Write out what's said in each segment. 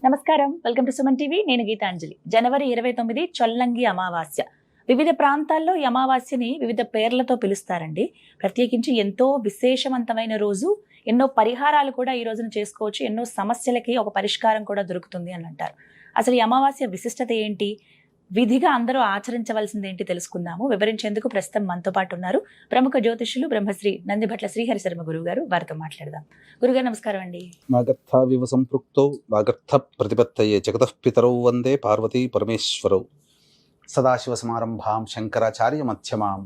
నమస్కారం, welcome to Suman TV. నేను గీతాంజలి. జనవరి 29 చొల్లంగి అమావాస్య. వివిధ ప్రాంతాల్లో ఈ అమావాస్యని వివిధ పేర్లతో పిలుస్తారండి. ప్రత్యేకించి ఎంతో విశేషవంతమైన రోజు. ఎన్నో పరిహారాలు కూడా ఈ రోజున చేసుకోవచ్చు. ఎన్నో సమస్యలకి ఒక పరిష్కారం కూడా దొరుకుతుంది అని అంటారు. అసలు ఈ అమావాస్య విశిష్టత ఏంటి, విధిగా అందరూ ఆచరించవలసింది ఏంటి తెలుసుకుందాము. వివరించేందుకు ప్రస్తుతం మనతో పాటు ఉన్నారు ప్రముఖ జ్యోతిష్యులు బ్రహ్మశ్రీ నందిభట్ల శ్రీహరి శర్మ గురువు గారు. వారితో మాట్లాడదాం. గురుగారు నమస్కారం అండి. వాగర్థావివ సంపృక్తౌ వాగర్థ ప్రతిపత్తయే జగతః పితరౌ వందే పార్వతీ పరమేశ్వరౌ. సదాశివ సమారంభాం శంకరాచార్య మధ్యమాం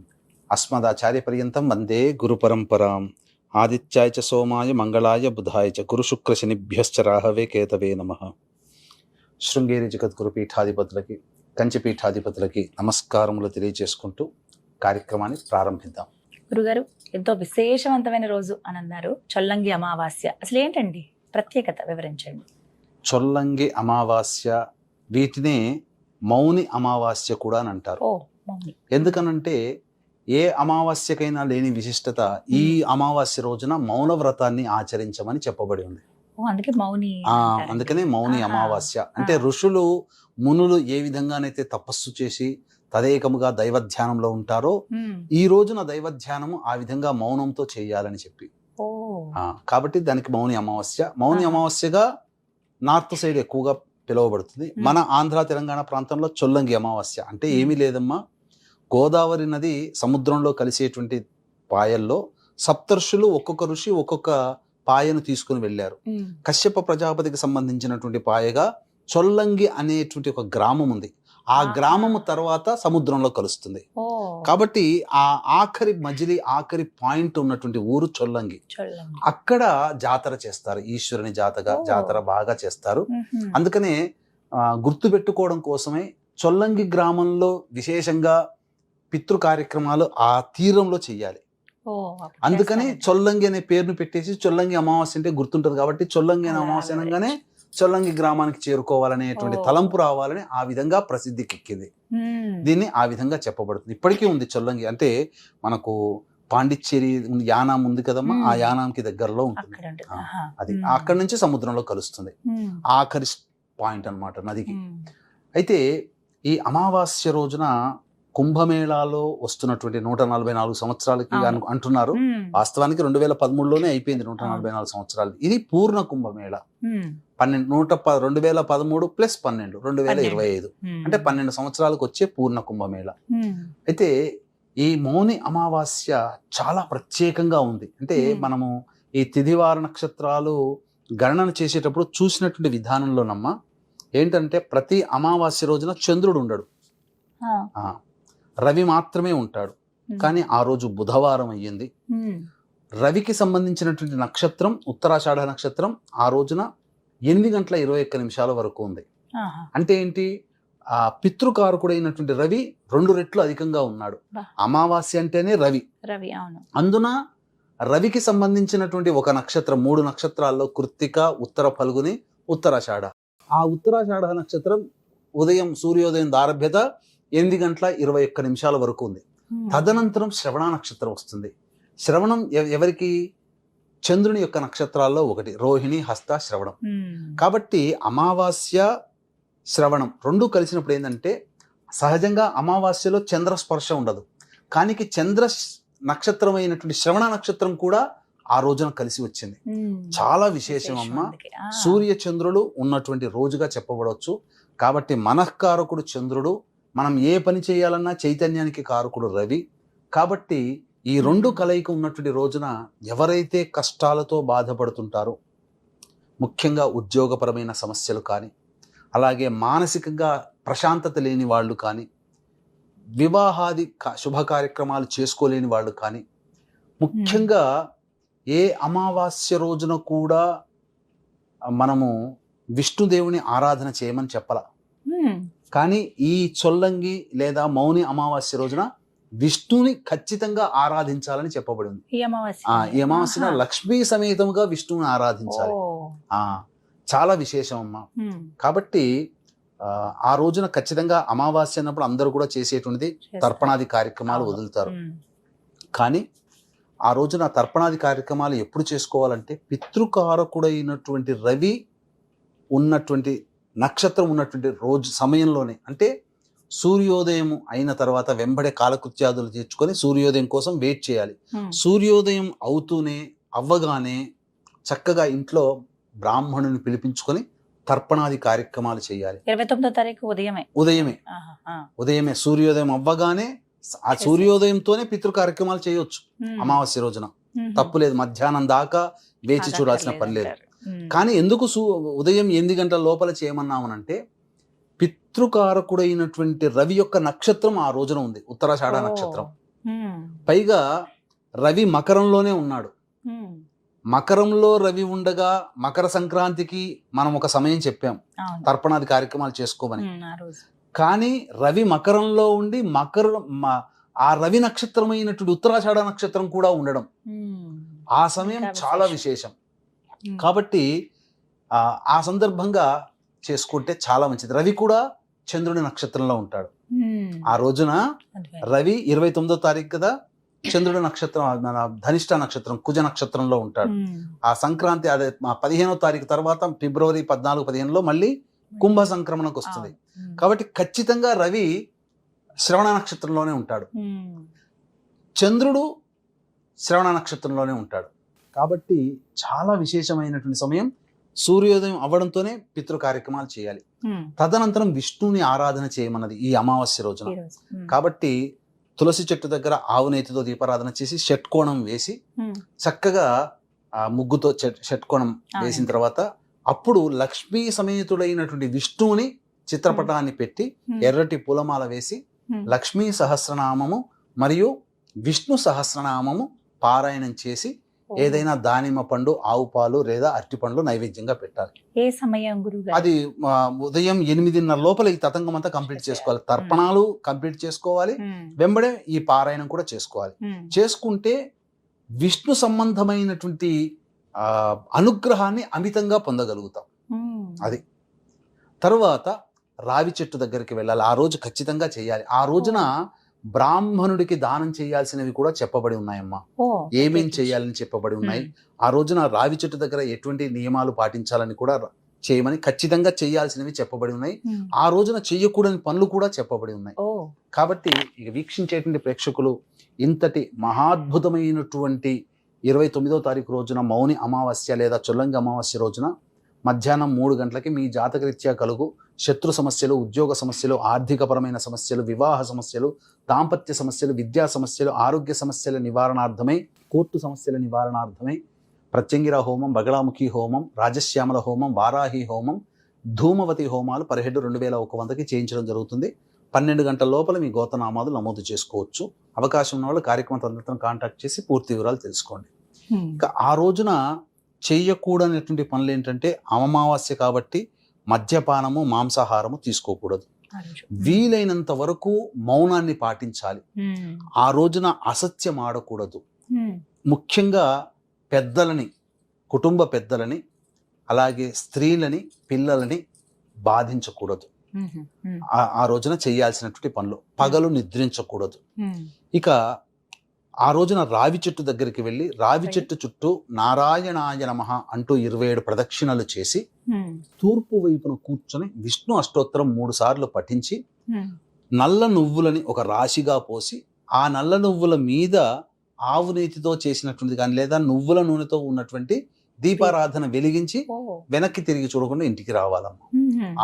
అస్మదాచార్య పర్యంతం వందే గురు పరంపరాం. ఆదిత్యాయ చ సోమాయ మంగళాయ బుధాయ చ గురు శుక్ర శనిభ్యశ్చ రాహవే కేతవే నమః. శృంగేరి జగద్గురు పీఠాధిపతులకి, కంచి పీఠాధిపతులకి నమస్కారములు తెలియజేసుకుంటూ కార్యక్రమాన్ని ప్రారంభిద్దాం. గురుగారు, ఎంతో విశేషవంతమైన రోజు అని అన్నారు, చొల్లంగి అమావాస్య. అసలు ఏంటండి ప్రత్యేకత, వివరించండి. చొల్లంగి అమావాస్య, వీటినే మౌని అమావాస్య కూడా అని అంటారు. ఎందుకనంటే ఏ అమావాస్యకైనా లేని విశిష్టత ఈ అమావాస్య రోజున మౌన వ్రతాన్ని ఆచరించమని చెప్పబడి ఉంది. అందుకనే మౌని అమావాస్య అంటే ఋషులు మునులు ఏ విధంగానైతే తపస్సు చేసి తదేకముగా దైవధ్యానంలో ఉంటారో ఈ రోజున దైవధ్యానము ఆ విధంగా మౌనంతో చేయాలని చెప్పి, కాబట్టి దానికి మౌని అమావాస్య. మౌని అమావాస్యగా నార్త్ సైడ్ ఎక్కువగా పిలువబడుతుంది. మన ఆంధ్ర తెలంగాణ ప్రాంతంలో చొల్లంగి అమావాస్య అంటే ఏమీ లేదమ్మా, గోదావరి నది సముద్రంలో కలిసేటువంటి పాయల్లో సప్తర్షులు ఒక్కొక్క ఋషి ఒక్కొక్క పాయను తీసుకుని వెళ్ళారు. కశ్యప ప్రజాపతికి సంబంధించినటువంటి పాయగా చొల్లంగి అనేటువంటి ఒక గ్రామం ఉంది. ఆ గ్రామము తర్వాత సముద్రంలో కలుస్తుంది. కాబట్టి ఆ ఆఖరి మజిలీ ఆఖరి పాయింట్ ఉన్నటువంటి ఊరు చొల్లంగి. అక్కడ జాతర చేస్తారు, ఈశ్వరుని జాతర బాగా చేస్తారు. అందుకనే గుర్తు పెట్టుకోవడం కోసమే చొల్లంగి గ్రామంలో విశేషంగా పితృ కార్యక్రమాలు ఆ తీరంలో చెయ్యాలి. అందుకని చొల్లంగి అనే పేరును పెట్టేసి చొల్లంగి అమావాస్య అంటే గుర్తుంటది కాబట్టి చొల్లంగి అనే అమావాస్య అనగానే చొల్లంగి గ్రామానికి చేరుకోవాలనేటువంటి తలంపు రావాలని ఆ విధంగా ప్రసిద్ధికి ఎక్కింది. దీన్ని ఆ విధంగా చెప్పబడుతుంది. ఇప్పటికీ ఉంది చొల్లంగి. అంటే మనకు పాండిచ్చేరి యానాం ఉంది కదమ్మా, ఆ యానాంకి దగ్గరలో ఉంటుంది. అది అక్కడి నుంచి సముద్రంలో కలుస్తుంది, ఆఖరి పాయింట్ అన్నమాట నదికి. అయితే ఈ అమావాస్య రోజున కుంభమేళాలో వస్తున్నటువంటి 144 సంవత్సరాలకి అంటున్నారు. వాస్తవానికి 2013లోనే అయిపోయింది 144 సంవత్సరాలు. ఇది పూర్ణ కుంభమేళ. 2013 ప్లస్ 12 2025 అంటే 12 సంవత్సరాలకు వచ్చే పూర్ణ కుంభమేళ. అయితే ఈ మౌని అమావాస్య చాలా ప్రత్యేకంగా ఉంది. అంటే మనము ఈ తిథివార నక్షత్రాలు గణన చేసేటప్పుడు చూసినటువంటి విధానంలోనమ్మా ఏంటంటే ప్రతి అమావాస్య రోజున చంద్రుడు ఉండడు, రవి మాత్రమే ఉంటాడు. కానీ ఆ రోజు బుధవారం అయ్యింది. రవికి సంబంధించినటువంటి నక్షత్రం ఉత్తరాషాఢ నక్షత్రం ఆ రోజున 8:21 వరకు ఉంది. అంటే ఏంటి, ఆ పితృకారకుడైనటువంటి రవి 2 రెట్లు అధికంగా ఉన్నాడు. అమావాస్య అంటేనే రవి. అందున రవికి సంబంధించినటువంటి ఒక నక్షత్రం, 3 నక్షత్రాల్లో కృత్తిక, ఉత్తర ఫల్గుని, ఉత్తరాషాఢ. ఆ ఉత్తరాషాఢ నక్షత్రం ఉదయం సూర్యోదయం దారభ్యత 8:21 వరకు ఉంది. తదనంతరం శ్రవణ నక్షత్రం వస్తుంది. శ్రవణం ఎవరికి, చంద్రుని యొక్క నక్షత్రాల్లో ఒకటి, రోహిణి, హస్త, శ్రవణం. కాబట్టి అమావాస్య శ్రవణం రెండు కలిసినప్పుడు ఏంటంటే సహజంగా అమావాస్యలో చంద్రస్పర్శ ఉండదు, కానీ చంద్ర నక్షత్రం అయినటువంటి శ్రవణ నక్షత్రం కూడా ఆ రోజున కలిసి వచ్చింది. చాలా విశేషం అమ్మ. సూర్య చంద్రుడు ఉన్నటువంటి రోజుగా చెప్పబడవచ్చు. కాబట్టి మనఃకారకుడు చంద్రుడు, మనం ఏ పని చేయాలన్నా చైతన్యానికి కారకుడు రవి. కాబట్టి ఈ 2 కలయిక ఉన్నటువంటి రోజున ఎవరైతే కష్టాలతో బాధపడుతుంటారో, ముఖ్యంగా ఉద్యోగపరమైన సమస్యలు కానీ, అలాగే మానసికంగా ప్రశాంతత లేని వాళ్ళు కానీ, వివాహాది శుభ కార్యక్రమాలు చేసుకోలేని వాళ్ళు కానీ, ముఖ్యంగా ఏ అమావాస్య రోజున కూడా మనము విష్ణుదేవుని ఆరాధన చేయమని చెప్పాల. కానీ ఈ చొల్లంగి లేదా మౌని అమావాస్య రోజున విష్ణుని ఖచ్చితంగా ఆరాధించాలని చెప్పబడింది. ఈ అమావాస్యన లక్ష్మీ సమేతముగా విష్ణువుని ఆరాధించాలి. చాలా విశేషం అమ్మా. కాబట్టి ఆ రోజున ఖచ్చితంగా అమావాస్య అన్నప్పుడు అందరూ కూడా చేసేటువంటిది తర్పణాది కార్యక్రమాలు వదులుతారు. కానీ ఆ రోజున తర్పణాది కార్యక్రమాలు ఎప్పుడు చేసుకోవాలంటే పితృకారకుడైనటువంటి రవి ఉన్నటువంటి నక్షత్రం ఉన్నటువంటి రోజు సమయంలోనే, అంటే సూర్యోదయం అయిన తర్వాత వెంబడే కాలకృత్యాదులు తీర్చుకొని సూర్యోదయం కోసం వెయిట్ చేయాలి. సూర్యోదయం అవ్వగానే చక్కగా ఇంట్లో బ్రాహ్మణుని పిలిపించుకొని తర్పణాది కార్యక్రమాలు చేయాలి. 29వ తారీఖు ఉదయమే సూర్యోదయం అవ్వగానే ఆ సూర్యోదయంతోనే పితృ కార్యక్రమాలు చేయొచ్చు. అమావాస్య రోజున తప్పులేదు, మధ్యాహ్నం దాకా వేచి చూడాల్సిన పని లేదు. కానీ ఎందుకు ఉదయం 8 గంటల లోపల చేయమన్నామనంటే, పితృకారకుడైనటువంటి రవి యొక్క నక్షత్రం ఆ రోజున ఉంది, ఉత్తరాషాఢ నక్షత్రం. పైగా రవి మకరంలోనే ఉన్నాడు. మకరంలో రవి ఉండగా మకర సంక్రాంతికి మనం ఒక సమయం చెప్పాం తర్పణాది కార్యక్రమాలు చేసుకోమని. కానీ రవి మకరంలో ఉండి ఆ రవి నక్షత్రమైనటువంటి ఉత్తరాషాఢ నక్షత్రం కూడా ఉండడం ఆ సమయం చాలా విశేషం. కాబట్టి ఆ సందర్భంగా చేసుకుంటే చాలా మంచిది. రవి కూడా చంద్రుడి నక్షత్రంలో ఉంటాడు ఆ రోజున. రవి 29వ తారీఖు కదా, చంద్రుడి నక్షత్రం మన ధనిష్ట నక్షత్రం కుజ నక్షత్రంలో ఉంటాడు. ఆ సంక్రాంతి అదే 15వ తారీఖు తర్వాత ఫిబ్రవరి 14-15లో మళ్ళీ కుంభ సంక్రమణకు వస్తుంది. కాబట్టి ఖచ్చితంగా రవి శ్రవణ నక్షత్రంలోనే ఉంటాడు, చంద్రుడు శ్రవణ నక్షత్రంలోనే ఉంటాడు. కాబట్టి చాలా విశేషమైనటువంటి సమయం. సూర్యోదయం అవ్వడంతోనే పితృ కార్యక్రమాలు చేయాలి. తదనంతరం విష్ణుని ఆరాధన చేయమన్నది ఈ అమావాస్య రోజున. కాబట్టి తులసి చెట్టు దగ్గర ఆవు నేతితో దీపారాధన చేసి షట్కోణం వేసి చక్కగా ముగ్గుతో షట్కోణం వేసిన తర్వాత అప్పుడు లక్ష్మీ సమేతుడైనటువంటి విష్ణువుని చిత్రపటాన్ని పెట్టి ఎర్రటి పూలమాల వేసి లక్ష్మీ సహస్రనామము మరియు విష్ణు సహస్రనామము పారాయణం చేసి ఏదైనా దానిమ్మ పండు, ఆవు పాలు లేదా అరటి పండ్లు నైవేద్యంగా పెట్టాలి. ఏ సమయం గురుగారు? అది ఉదయం 8:30 లోపల ఈ తతంగం అంతా కంప్లీట్ చేసుకోవాలి. తర్పణాలు కంప్లీట్ చేసుకోవాలి, వెంబడే ఈ పారాయణం కూడా చేసుకోవాలి. చేసుకుంటే విష్ణు సంబంధమైనటువంటి అనుగ్రహాన్ని అమితంగా పొందగలుగుతాం. అది తరువాత రావి చెట్టు దగ్గరికి వెళ్ళాలి. ఆ రోజు ఖచ్చితంగా చేయాలి. ఆ రోజున బ్రాహ్మణుడికి దానం చేయాల్సినవి కూడా చెప్పబడి ఉన్నాయమ్మా. ఏమేం చేయాలని చెప్పబడి ఉన్నాయి. ఆ రోజున రావి చెట్టు దగ్గర ఎటువంటి నియమాలు పాటించాలని కూడా చేయమని ఖచ్చితంగా చేయాల్సినవి చెప్పబడి ఉన్నాయి. ఆ రోజున చెయ్యకూడని పనులు కూడా చెప్పబడి ఉన్నాయి. కాబట్టి ఇక వీక్షించేటువంటి ప్రేక్షకులు ఇంతటి మహాద్భుతమైనటువంటి 29వ తారీఖు రోజున మౌని అమావాస్య లేదా చొల్లంగి అమావాస్య రోజున మధ్యాహ్నం 3 గంటలకి మీ జాతకరీత్యా కలుగు శత్రు సమస్యలు, ఉద్యోగ సమస్యలు, ఆర్థికపరమైన సమస్యలు, వివాహ సమస్యలు, దాంపత్య సమస్యలు, విద్యా సమస్యలు, ఆరోగ్య సమస్యల నివారణార్థమై, కోర్టు సమస్యల నివారణార్థమై ప్రత్యంగిర హోమం, బగళాముఖి హోమం, రాజశ్యామల హోమం, వారాహి హోమం, ధూమవతి హోమాలు 17,2100కి చేయించడం జరుగుతుంది. 12 గంటల లోపల మీ గోతనామాలు నమోదు చేసుకోవచ్చు. అవకాశం ఉన్న వాళ్ళు కార్యక్రమ తదనంతరం కాంటాక్ట్ చేసి పూర్తి వివరాలు తెలుసుకోండి. ఇంకా ఆ రోజున చేయకూడనటువంటి పనులు ఏంటంటే, అమావాస్య కాబట్టి మద్యపానము, మాంసాహారము తీసుకోకూడదు. వీలైనంత వరకు మౌనాన్ని పాటించాలి. ఆ రోజున అసత్యం ఆడకూడదు. ముఖ్యంగా పెద్దలని, కుటుంబ పెద్దలని, అలాగే స్త్రీలని, పిల్లలని బాధించకూడదు. ఆ రోజున చేయాల్సినటువంటి పనులు. పగలు నిద్రించకూడదు. ఇక ఆ రోజున రావి చెట్టు దగ్గరికి వెళ్ళి రావి చెట్టు చుట్టూ నారాయణాయ నమః అంటూ 27 ప్రదక్షిణలు చేసి తూర్పు వైపున కూర్చొని విష్ణు అష్టోత్తరం 3 సార్లు పఠించి నల్ల నువ్వులని ఒక రాశిగా పోసి ఆ నల్ల నువ్వుల మీద ఆవు నేతితో చేసినటువంటి కానీ లేదా నువ్వుల నూనెతో ఉన్నటువంటి దీపారాధన వెలిగించి వెనక్కి తిరిగి చూడకుండా ఇంటికి రావాలమ్మా.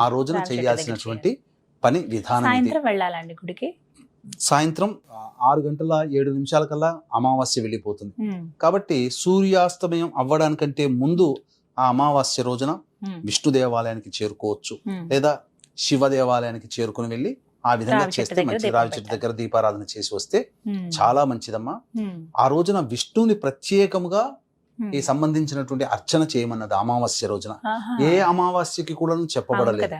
ఆ రోజున చేయాల్సినటువంటి పని విధానం. వెళ్ళాలండి గుడికి. సాయంత్రం 6:07 కల్లా అమావాస్య వెళ్ళిపోతుంది. కాబట్టి సూర్యాస్తమయం అవ్వడానికంటే ముందు ఆ అమావాస్య రోజున విష్ణు దేవాలయానికి చేరుకోవచ్చు, లేదా శివ దేవాలయానికి చేరుకుని వెళ్ళి ఆ విధంగా చేస్తే మంచిది. రావి చెట్టు దగ్గర దీపారాధన చేసి వస్తే చాలా మంచిదమ్మా. ఆ రోజున విష్ణుని ప్రత్యేకముగా ఈ సంబంధించినటువంటి అర్చన చేయమన్నది అమావాస్య రోజున. ఏ అమావాస్యకి కూడా చెప్పబడలేదు,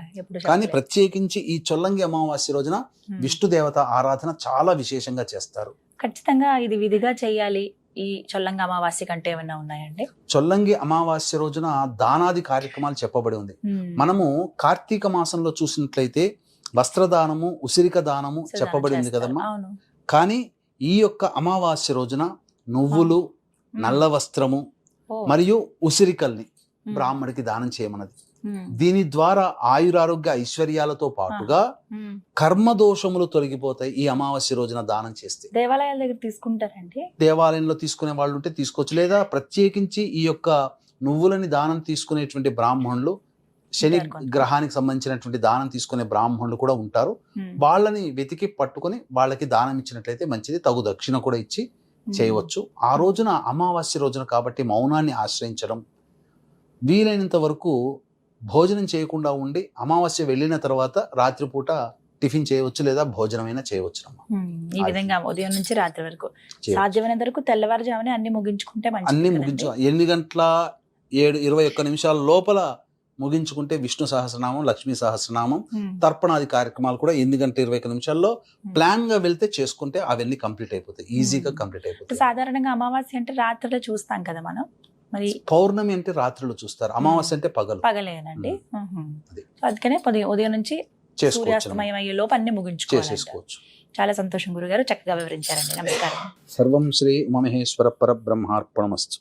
కానీ ప్రత్యేకించి ఈ చొల్లంగి అమావాస్య రోజున విష్ణు దేవత ఆరాధన చాలా విశేషంగా చేస్తారు. ఖచ్చితంగా ఇది విధిగా చేయాలి. ఈ చొల్లంగి అమావాస్య కంటే ఏమైనా ఉన్నాయండి? చొల్లంగి అమావాస్య రోజున దానాది కార్యక్రమాలు చెప్పబడి ఉంది. మనము కార్తీక మాసంలో చూసినట్లయితే వస్త్రదానము, ఉసిరిక దానము చెప్పబడి ఉంది కదమ్మా. కానీ ఈ యొక్క అమావాస్య రోజున నువ్వులు, నల్ల వస్త్రము మరియు ఉసిరికల్ని బ్రాహ్మడికి దానం చేయమన్నది. దీని ద్వారా ఆయురారోగ్య ఐశ్వర్యాలతో పాటుగా కర్మదోషములు తొలగిపోతాయి ఈ అమావాస్య రోజున దానం చేస్తే. దేవాలయాల దగ్గర తీసుకుంటారండి? దేవాలయంలో తీసుకునే వాళ్ళు ఉంటే తీసుకోవచ్చు, లేదా ప్రత్యేకించి ఈ యొక్క నువ్వులని దానం తీసుకునేటువంటి బ్రాహ్మణులు, శని గ్రహానికి సంబంధించినటువంటి దానం తీసుకునే బ్రాహ్మణులు కూడా ఉంటారు. వాళ్ళని వెతికి పట్టుకొని వాళ్ళకి దానం ఇచ్చినట్లయితే మంచిది. తగు దక్షిణ కూడా ఇచ్చి చేయవచ్చు. ఆ రోజున అమావాస్య రోజున కాబట్టి మౌనాన్ని ఆశ్రయించడం, వీలైనంత వరకు భోజనం చేయకుండా ఉండి అమావాస్య వెళ్ళిన తర్వాత రాత్రిపూట టిఫిన్ చేయవచ్చు, లేదా భోజనమైనా చేయవచ్చు. ఈ విధంగా ఉదయం నుంచి రాత్రి వరకు సాధ్యమైనంత వరకు తెల్లవారుజామునే అన్ని ముగించుకుంటే అన్ని 8:21 లోపల ముగించుకుంటే విష్ణు సహస్రనామం, లక్ష్మీ సహస్రనామం, తర్పణాది కార్యక్రమాలు కూడా 8:21 ప్లాన్ గా వెళ్తే చేసుకుంటే అవన్నీ కంప్లీట్ అయిపోతాయి, ఈజీగా కంప్లీట్ అయిపోతాయి. సాధారణంగా అమావాస్య అంటే రాత్రిలో చూస్తాం కదా మనం, మరి పౌర్ణమి అంటే రాత్రులు చూస్తారు, అమావాస్య అంటే పగలేనండి. అందుకనే ఉదయం నుంచి సూర్యాస్తమయం అయ్యే లోపు అన్ని ముగించుకోవచ్చు. చాలా సంతోషం గురుగారు, చక్కగా వివరించారండి. నమస్కారం. సర్వం శ్రీ ఉమామహేశ్వర పరబ్రహ్మార్పణమస్తు.